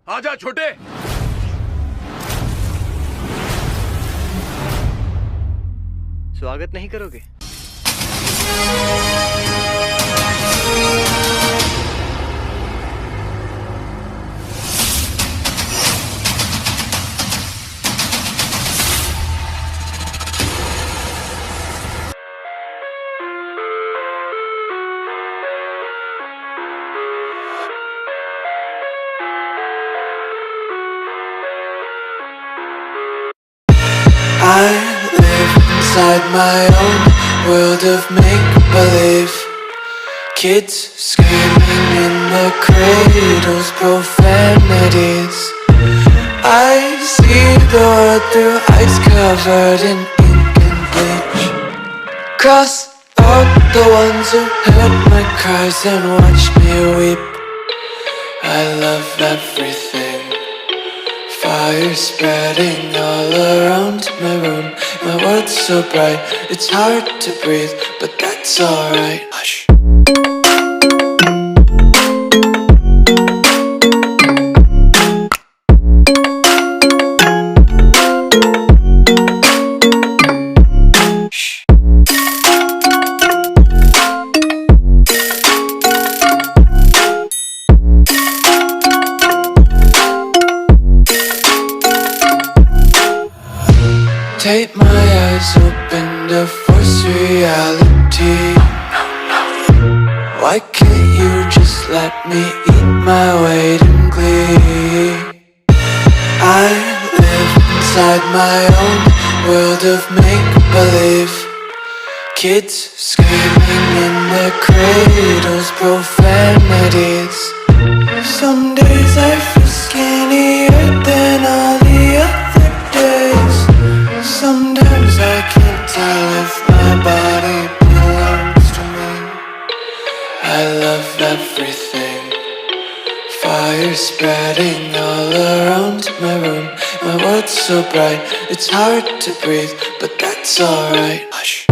आजा छोटे। स्वागत नहीं करोगे? I live inside my own world of make-believe. Kids screaming in the cradles, profanities. I see the world through eyes covered in ink and bleach. Cross out the ones who heard my cries and watched me weep. I love everything. Fire spreading all around my room. My world's so bright, it's hard to breathe, but that's alright. Hush. Tape my eyes open to force reality. Why can't you just let me eat my weight in glee? I live inside my own world of make-believe. Kids screaming in their cradles, profanities. Some days I feel skinnier than all the other days. Sometimes I can't tell if my body belongs to me. I love everything. Fire spreading all around my room. My world's so bright, it's hard to breathe, but that's alright. Hush.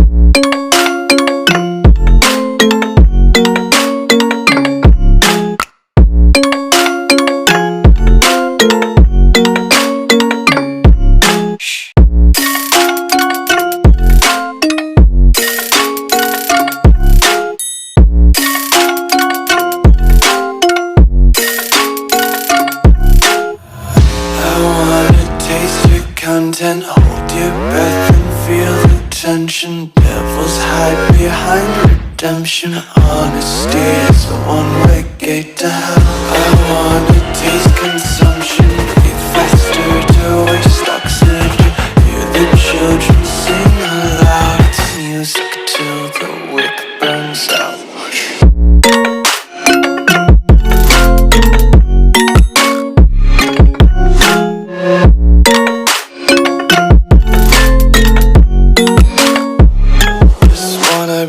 Content, hold your breath and feel the tension. Devils hide behind redemption. Honesty is the one-way gate to hell. I wanna taste consumption. Breathe faster to waste oxygen. Hear the children sing aloud. It's music till the wick burns out.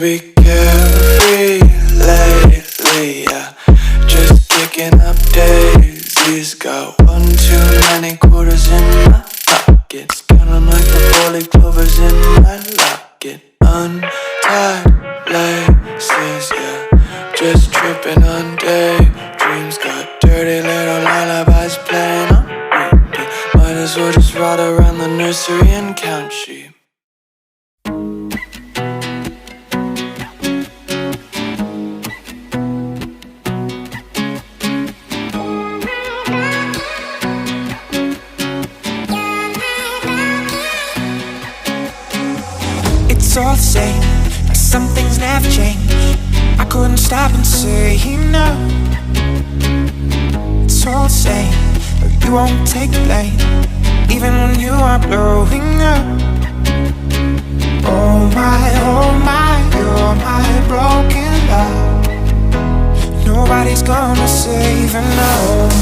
Be carefree lately, yeah. Just picking up daisies. Got one too many quarters in my pockets. Counting like the 4-leaf clovers in my locket. Untied laces, yeah. Just tripping on daydreams. Got dirty little lullabies playing on repeat. Might as well just ride around the nursery and count sheep. It's all the same, like some things never change. I couldn't stop and say no. It's all the same, but you won't take the blame, even when you are blowing up. Oh,